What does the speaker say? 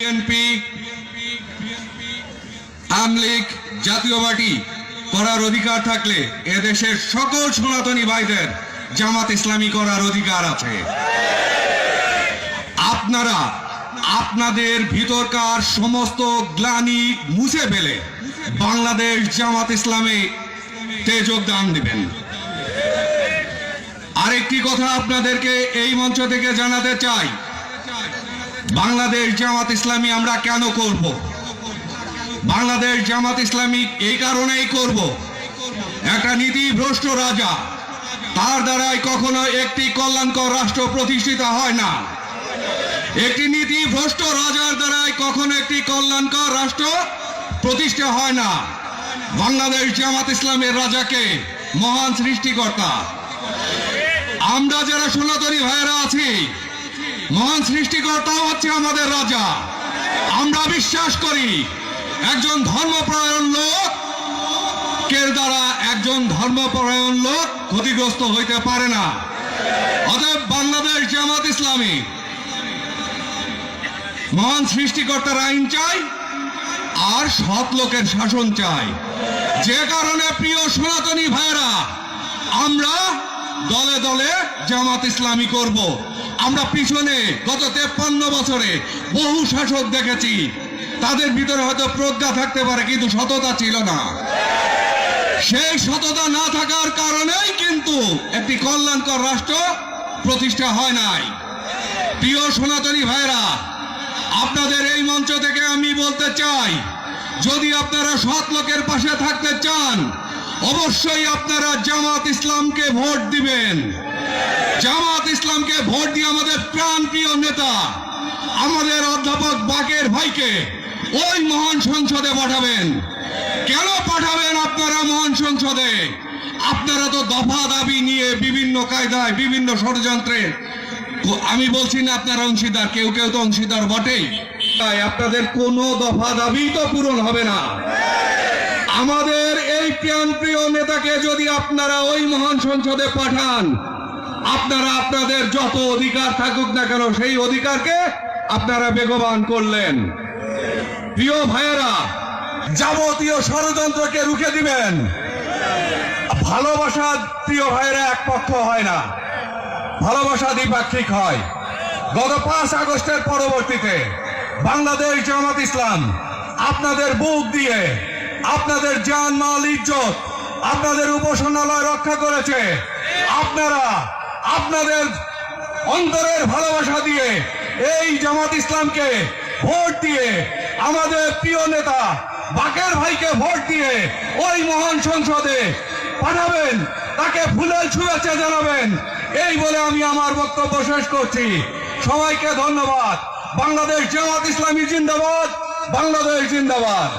BNP Awami League জাতীয় party করার অধিকার থাকলে এদেশের সকল সনাতনী ভাইদের জামাত ইসলামী করার অধিকার আছে। আপনারা আপনাদের ভিতরকার সমস্ত গ্লানি মুছে ফেলে বাংলাদেশ জামাত ইসলামে যোগদান দিবেন। আরেকটি কথা আপনাদেরকে এই মঞ্চ থেকে জানাতে চাই, বাংলাদেশ জামাত ইসলামী আমরা কেন করব? বাংলাদেশ জামাত ইসলামী এই কারণেই করব, একটা নীতিভ্রষ্ট রাজা, তার দ্বারাই কখনো একটি কল্যাণকর রাষ্ট্র প্রতিষ্ঠিত হয় না। একটি নীতিভ্রষ্ট রাজার দ্বারাই কখনো একটি কল্যাণকর রাষ্ট্র প্রতিষ্ঠা হয় না। বাংলাদেশ জামাত ইসলামের রাজাকে মহান সৃষ্টিকর্তা, আমরা যারা সনাতনী ভাইয়েরা আছি, মহান সৃষ্টিকর্তাও হচ্ছে আমাদের রাজা। আমরা বিশ্বাস করি একজন ধর্মপরায়ণ লোকের দ্বারা একজন ধর্মপরায়ণ লোক ক্ষতিগ্রস্ত হইতে পারে না। অতএব বাংলাদেশ জামাত ইসলামী মহান সৃষ্টিকর্তার আইন চাই আর সৎ লোকের শাসন চাই। যে কারণে প্রিয় সনাতনী ভাইয়েরা, আমরা দলে দলে জামাত ইসলামী করব। আমরা পিছনে গত 53 বছরে বহু শাসক দেখেছি, তাদের ভিতরে হয়তো প্রজ্ঞা থাকতে পারে কিন্তু সততা ছিল না। সেই সততা না থাকার কারণেই কিন্তু একটি কল্যাণকর রাষ্ট্র প্রতিষ্ঠা হয় নাই। প্রিয় সনাতনী ভাইরা, আপনাদের এই মঞ্চ থেকে আমি বলতে চাই, যদি আপনারা সৎ লোকের পাশে থাকতে চান, অবশ্যই আপনারা জামাত ইসলামকে ভোট দিবেন। জামাত ইসলামকে ভোট দিয়ে আমাদের প্রাণপ্রিয় নেতা আমাদের অধ্যাপক বাকের ভাইকে ওই মহান সংসদে পাঠাবেন। কেন পাঠাবেন আপনারা মহান সংসদে? আপনারা তো দফা দাবি নিয়ে বিভিন্ন কায়দায় বিভিন্ন ষড়যন্ত্রে, আমি বলছি না আপনারা অংশীদার, কেউ কেউ তো অংশীদার বটেই, তাই আপনাদের কোনো দফা দাবি তো পূরণ হবে না। আমাদের এই প্রাণপ্রিয় নেতাকে যদি আপনারা ওই মহান সংসদে পাঠান, আপনারা আপনাদের যত অধিকার থাকুক না কেন সেই অধিকারকে আপনারা বেগবান করলেন। প্রিয় ভাইয়েরা, যাবতীয় ষড়যন্ত্রকে রুখে দিবেন। ভালোবাসা প্রিয় ভাইয়েরা এক পক্ষ হয় না, ভালোবাসা দ্বিপাক্ষিক হয়। গত 5 আগস্টের পরবর্তীতে বাংলাদেশ জামাত ইসলাম আপনাদের বুক দিয়ে আপনাদের জান মাল ইজ্জত আপনাদের উপাসনালয় রক্ষা করেছে। আপনারা আপনাদের অন্তরের ভালোবাসা দিয়ে এই জামাত ইসলামকে ভোট দিয়ে আমাদের প্রিয় নেতা বাকের ভাইকে ভোট দিয়ে ওই মহান সংসদে পাঠাবেন, তাকে ফুলেল শুভেচ্ছা জানাবেন। এই বলে আমি আমার বক্তব্য শেষ করছি। সবাইকে ধন্যবাদ। বাংলাদেশ জামাত ইসলামী জিন্দাবাদ, বাংলাদেশ জিন্দাবাদ।